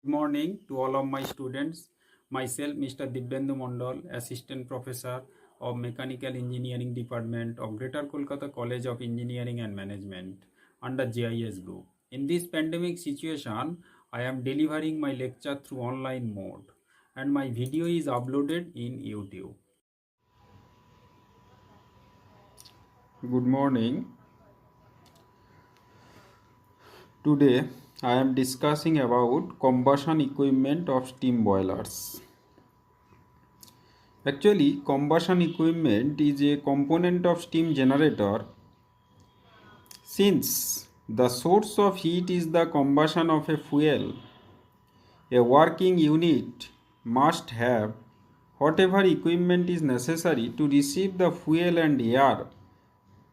Good morning to all of my students. Myself, Mr. Dibyendu Mondal, Assistant Professor of Mechanical Engineering Department of Greater Kolkata College of Engineering and Management under JIS Group. In this pandemic situation, I am delivering my lecture through online mode and my video is uploaded in YouTube. Good morning. Today, I am discussing about combustion equipment of steam boilers. Actually, combustion equipment is a component of steam generator since the source of heat is the combustion of a fuel. A working unit must have whatever equipment is necessary to receive the fuel and air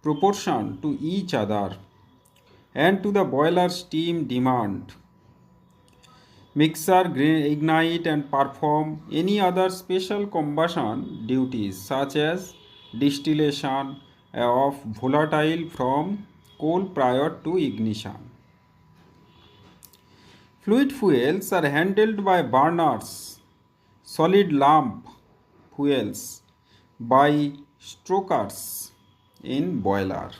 proportion to each other and to the boiler steam demand. Mixer, ignite and perform any other special combustion duties such as distillation of volatile from coal prior to ignition. Fluid fuels are handled by burners, solid lamp fuels by strokers in boiler.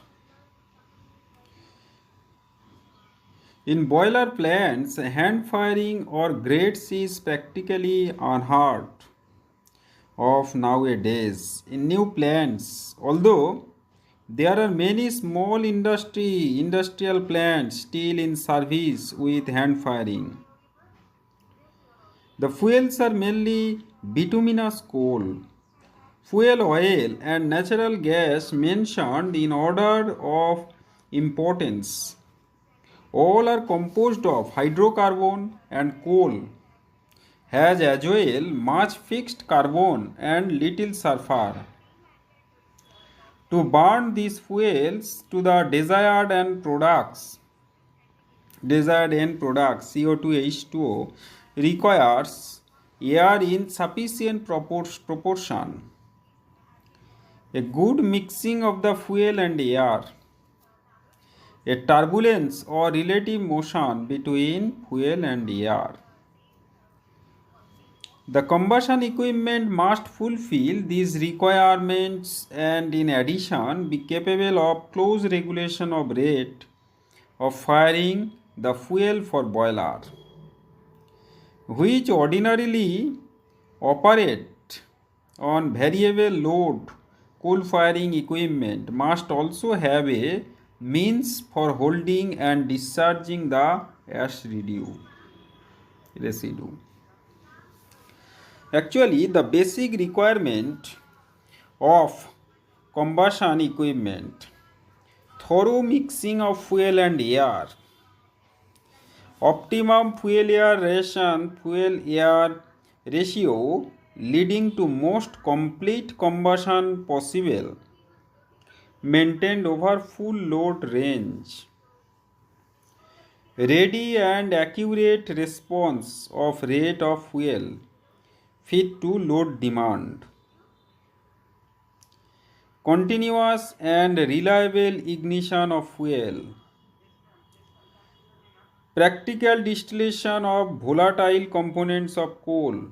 In boiler plants, hand firing or grates is practically unheard of nowadays. In new plants, although there are many small industrial plants still in service with hand firing. The fuels are mainly bituminous coal, fuel oil, and natural gas mentioned in order of importance. All are composed of hydrocarbon and coal, has as well much fixed carbon and little sulfur. To burn these fuels to the desired end products CO2 H2O requires air in sufficient proportion. A good mixing of the fuel and air, a turbulence or relative motion between fuel and air. The combustion equipment must fulfill these requirements and in addition be capable of close regulation of rate of firing the fuel for boiler, which ordinarily operate on variable load. Coal firing equipment must also have a means for holding and discharging the ash residue. Actually, the basic requirement of combustion equipment: thorough mixing of fuel and air, optimum fuel air ratio leading to most complete combustion possible, maintained over full load range, ready and accurate response of rate of fuel fit to load demand, continuous and reliable ignition of fuel, practical distillation of volatile components of coal,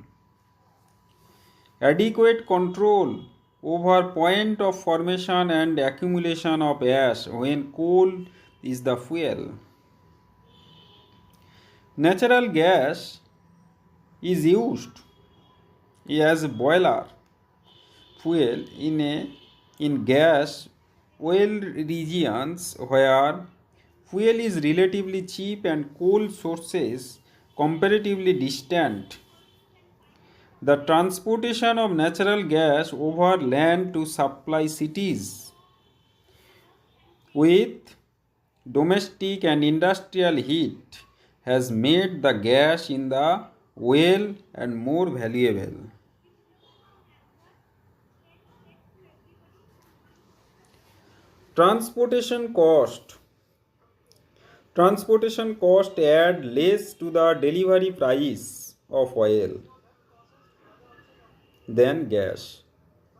adequate control over point of formation and accumulation of ash when coal is the fuel. Natural gas is used as boiler fuel in gas oil regions where fuel is relatively cheap and coal sources comparatively distant. The transportation of natural gas over land to supply cities with domestic and industrial heat has made the gas in the well and more valuable. Transportation cost add less to the delivery price of oil than gas.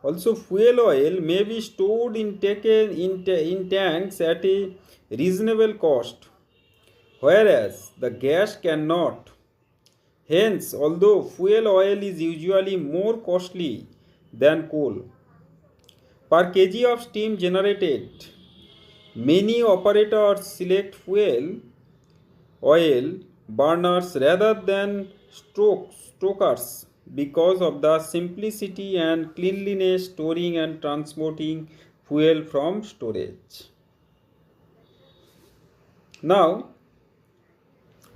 Also, fuel oil may be stored in tanks at a reasonable cost, whereas the gas cannot. Hence, although fuel oil is usually more costly than coal, per kg of steam generated, many operators select fuel oil burners rather than stokers because of the simplicity and cleanliness storing and transporting fuel from storage. Now,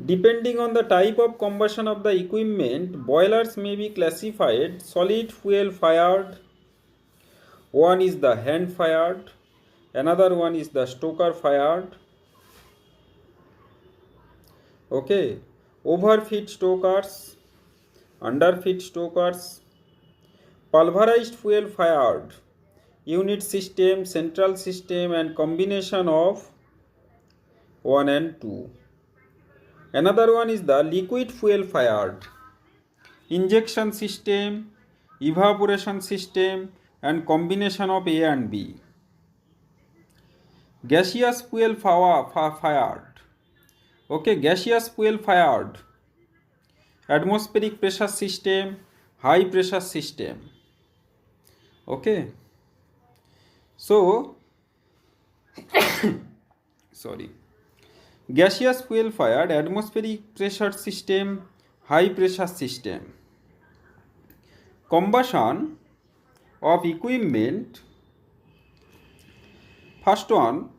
depending on the type of combustion of the equipment, boilers may be classified solid fuel fired. One is the hand fired, another one is the stoker fired. Okay, overfeed stokers, underfeed stokers, pulverized fuel fired, unit system, central system, and combination of 1 and 2. Another one is the liquid fuel fired, injection system, evaporation system, and combination of A and B. Gaseous fuel fired. Okay, gaseous fuel fired, atmospheric pressure system, high pressure system. Okay, so sorry, gaseous fuel fired, atmospheric pressure system, high pressure system. Combustion of equipment. First one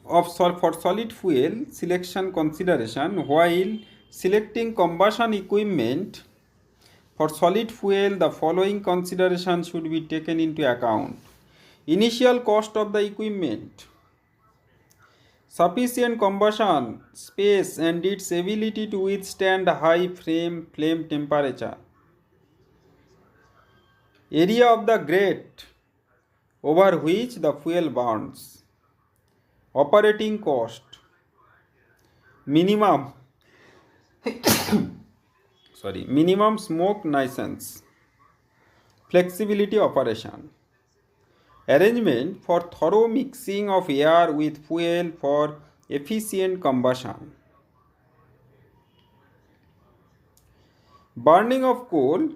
for solid fuel selection consideration. While selecting combustion equipment for solid fuel, the following considerations should be taken into account. Initial cost of the equipment, sufficient combustion space and its ability to withstand high flame temperature, area of the grate over which the fuel burns, operating cost, minimum smoke nuisance, flexibility operation, arrangement for thorough mixing of air with fuel for efficient combustion. Burning of coal.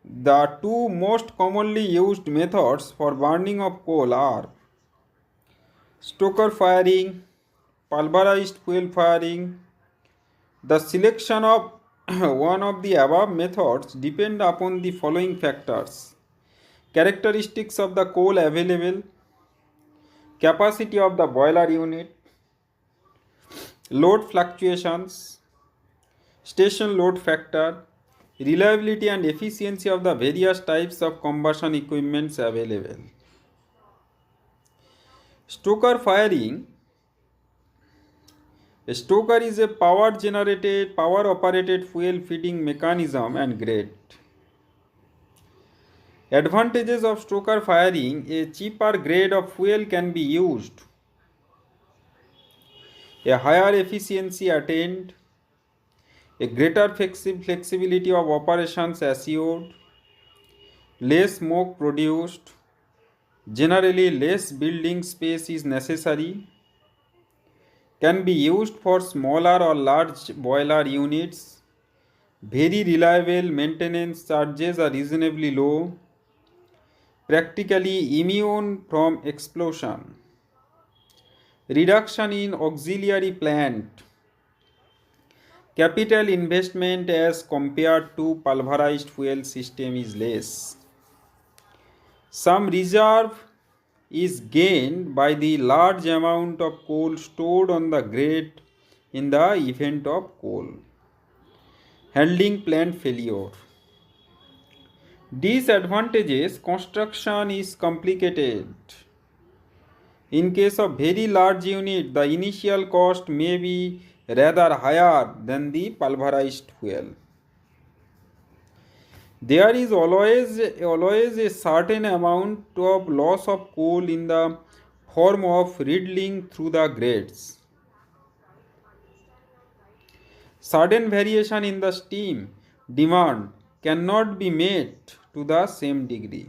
The two most commonly used methods for burning of coal are stoker firing, pulverized fuel firing. The selection of one of the above methods depend upon the following factors: characteristics of the coal available, capacity of the boiler unit, load fluctuations, station load factor, reliability and efficiency of the various types of combustion equipments available. Stoker firing. A stoker is a power operated fuel feeding mechanism and grate. Advantages of stoker firing: a cheaper grade of fuel can be used, a higher efficiency attained, a greater flexibility of operations assured, less smoke produced, generally less building space is necessary, can be used for smaller or large boiler units, very reliable, maintenance charges are reasonably low, practically immune from explosion, reduction in auxiliary plant, capital investment as compared to pulverized fuel system is less. Some reserve is gained by the large amount of coal stored on the grate in the event of coal handling plant failure. Disadvantages: construction is complicated. In case of very large unit, the initial cost may be rather higher than the pulverized fuel. There is always a certain amount of loss of coal in the form of riddling through the grates. Sudden variation in the steam demand cannot be met to the same degree.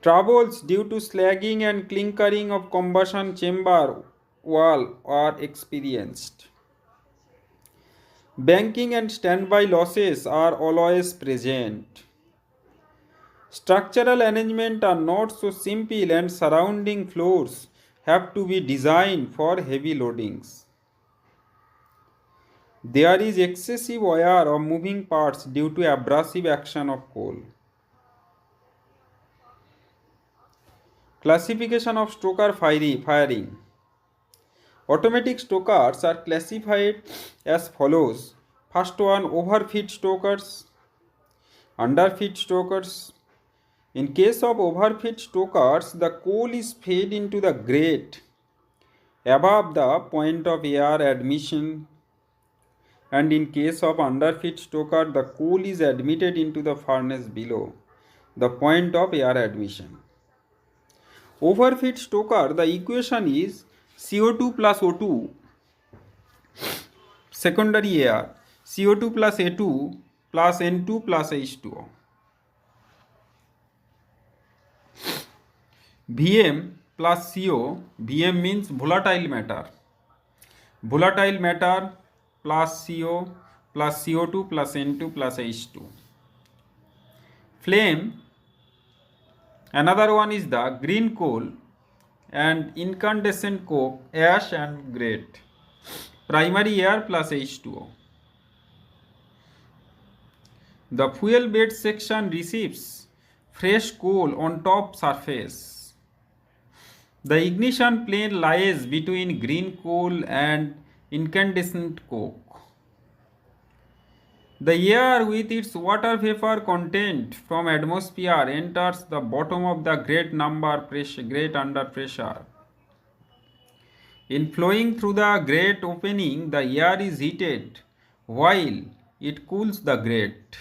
Troubles due to slagging and clinkering of combustion chamber wall are experienced. Banking and standby losses are always present. Structural arrangement are not so simple and surrounding floors have to be designed for heavy loadings. There is excessive wear of moving parts due to abrasive action of coal. Classification of stoker firing. Automatic stokers are classified as follows. First one, overfeed stokers, underfeed stokers. In case of overfeed stokers, the coal is fed into the grate above the point of air admission, and in case of underfeed stoker, the coal is admitted into the furnace below the point of air admission. Overfeed stoker, the equation is CO2 plus O2, secondary air, CO2 plus A2 plus N2 plus H2O. Vm plus CO, Vm means volatile matter. Volatile matter plus CO plus CO2 plus N2 plus H2. Flame, another one is the green coal and incandescent coke, ash and grate. Primary air plus H2O. The fuel bed section receives fresh coal on top surface. The ignition plane lies between green coal and incandescent coke. The air with its water vapor content from atmosphere enters the bottom of the grate under pressure. In flowing through the grate opening, the air is heated while it cools the grate.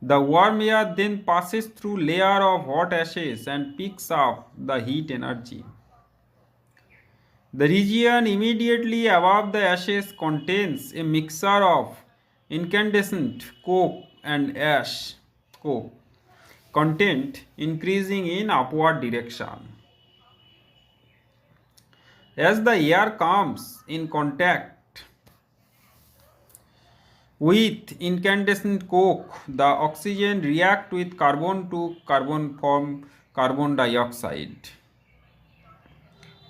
The warm air then passes through layer of hot ashes and picks up the heat energy. The region immediately above the ashes contains a mixture of incandescent coke and ash coke content increasing in upward direction. As the air comes in contact with incandescent coke, the oxygen reacts with carbon to carbon form carbon dioxide.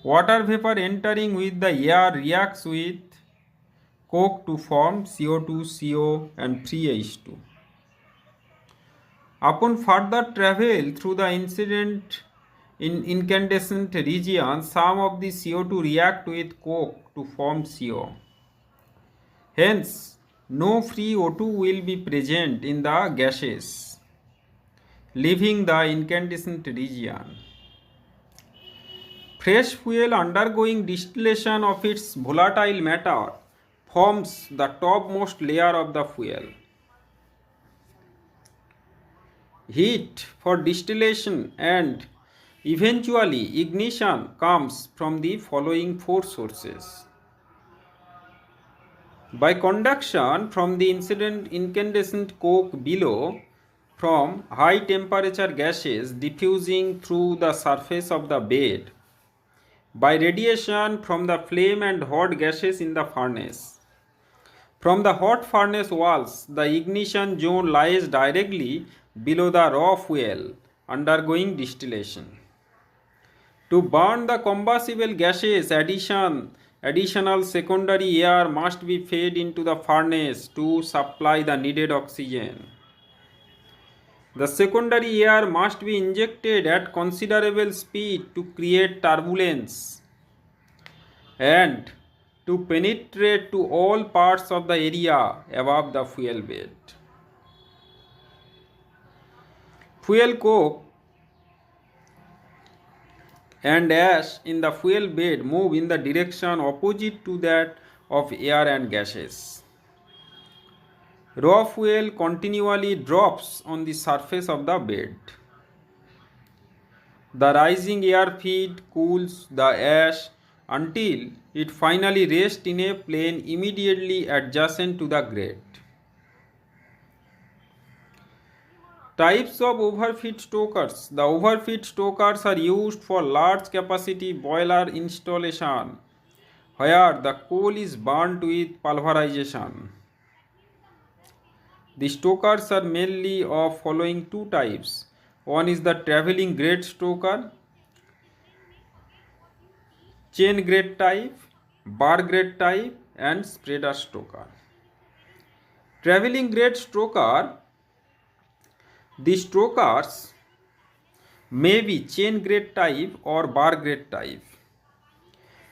Water vapor entering with the air reacts with coke to form CO2, CO and 3H2. Upon further travel through the incandescent region, some of the CO2 react with coke to form CO. Hence, no free O2 will be present in the gases, leaving the incandescent region. Fresh fuel undergoing distillation of its volatile matter forms the topmost layer of the fuel. Heat for distillation and eventually ignition comes from the following four sources. By conduction from the incandescent coke below, from high temperature gases diffusing through the surface of the bed, by radiation from the flame and hot gases in the furnace. From the hot furnace walls, the ignition zone lies directly below the raw fuel undergoing distillation. To burn the combustible gases, additional secondary air must be fed into the furnace to supply the needed oxygen. The secondary air must be injected at considerable speed to create turbulence and to penetrate to all parts of the area above the fuel bed. Fuel coke and ash in the fuel bed move in the direction opposite to that of air and gases. Raw fuel continually drops on the surface of the bed. The rising air feed cools the ash until it finally rests in a plane immediately adjacent to the grate. Types of overfeed stokers. The overfeed stokers are used for large capacity boiler installation where the coal is burnt with pulverization. The stokers are mainly of following two types. One is the traveling grade stoker, chain grade type, bar grade type, and spreader stoker. Traveling grade stoker, the stokers may be chain grade type or bar grade type.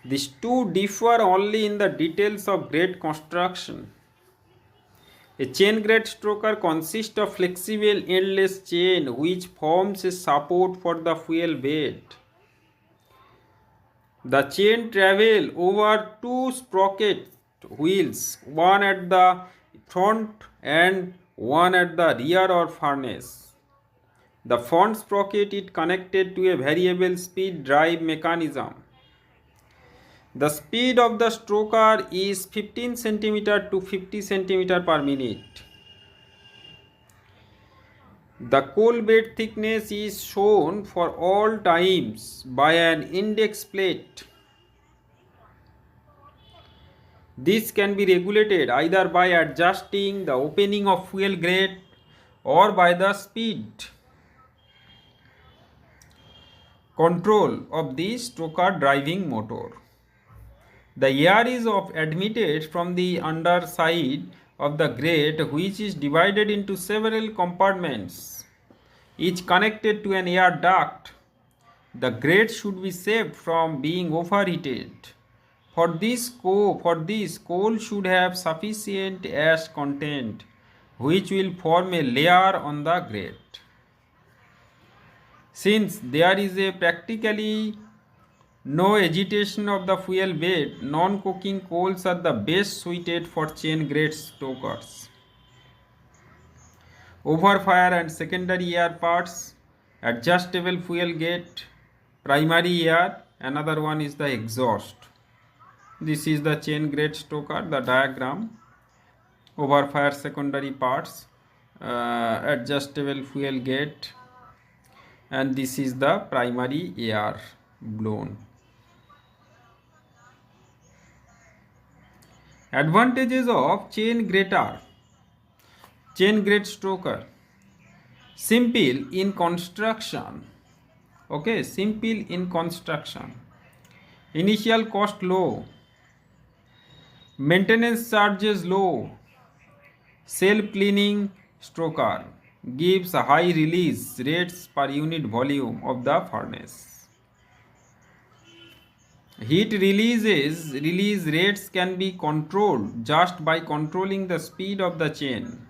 These two differ only in the details of grade construction. A chain grade stoker consists of flexible endless chain which forms a support for the fuel bed. The chain travel over two sprocket wheels, one at the front and one at the rear of furnace. The front sprocket is connected to a variable speed drive mechanism. The speed of the stoker is 15 cm to 50 cm per minute. The coal bed thickness is shown for all times by an index plate. This can be regulated either by adjusting the opening of fuel grate or by the speed control of the stoker driving motor. The air is admitted from the underside of the grate, which is divided into several compartments, each connected to an air duct. The grate should be saved from being overheated. For this, coal should have sufficient ash content, which will form a layer on the grate. Since there is a practically no agitation of the fuel bed, non-coking coals are the best suited for chain grade stokers. Overfire and secondary air parts, adjustable fuel gate, primary air, another one is the exhaust. This is the chain grade stoker, the diagram. Overfire secondary parts, adjustable fuel gate, and this is the primary air blown. Advantages of chain grade stoker: simple in construction. Okay, simple in construction. Initial cost low. Maintenance charges low. Self-cleaning stoker gives high release rates per unit volume of the furnace. Heat release rates can be controlled just by controlling the speed of the chain.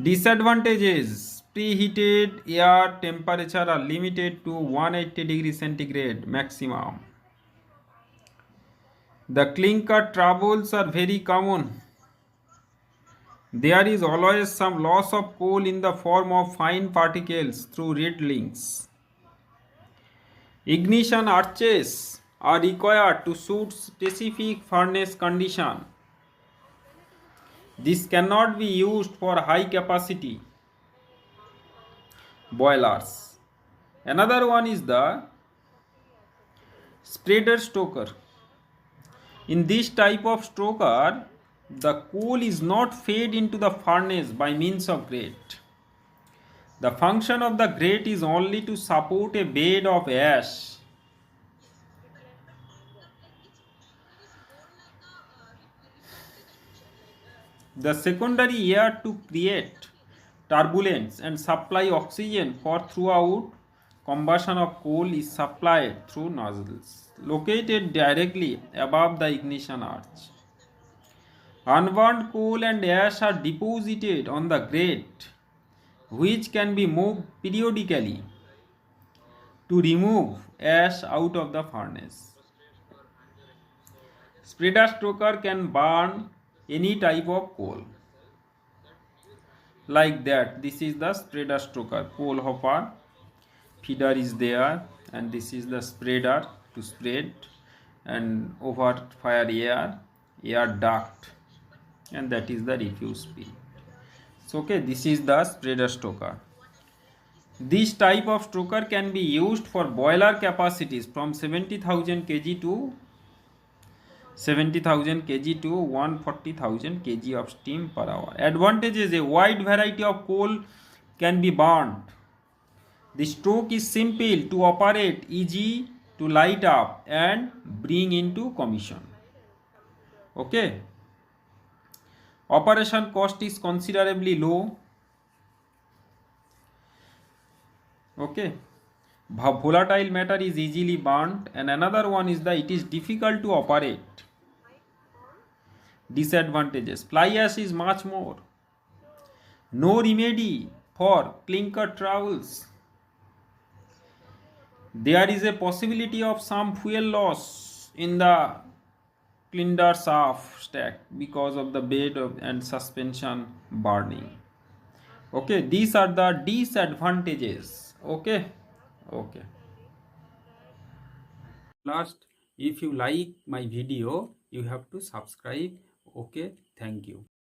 Disadvantages: preheated air temperature are limited to 180 degrees centigrade maximum. The clinker troubles are very common. There is always some loss of coal in the form of fine particles through riddlings. Ignition arches are required to suit specific furnace condition. This cannot be used for high capacity boilers. Another one is the spreader stoker. In this type of stoker, the coal is not fed into the furnace by means of grate. The function of the grate is only to support a bed of ash. The secondary air to create turbulence and supply oxygen for throughout combustion of coal is supplied through nozzles located directly above the ignition arch. Unburned coal and ash are deposited on the grate, which can be moved periodically to remove ash out of the furnace. Spreader stoker can burn any type of coal. Like that, this is the spreader stoker, coal hopper, feeder is there, and this is the spreader to spread, and over fire air duct, and that is the refuse pit. So okay, this is the spreader stoker. This type of stroker can be used for boiler capacities from 70,000 kg to 140,000 kg of steam per hour. Advantage is a wide variety of coal can be burned. The stroke is simple to operate, easy to light up and bring into commission. Okay. Operation cost is considerably low. Okay. Volatile matter is easily burnt, and another one is that it is difficult to operate. Disadvantages: fly ash is much more. No remedy for clinker troubles. There is a possibility of some fuel loss in the cylinder shaft stack because of the bed and suspension burning. Okay, these are the disadvantages. Okay. Okay. Last, if you like my video, you have to subscribe. Okay, thank you.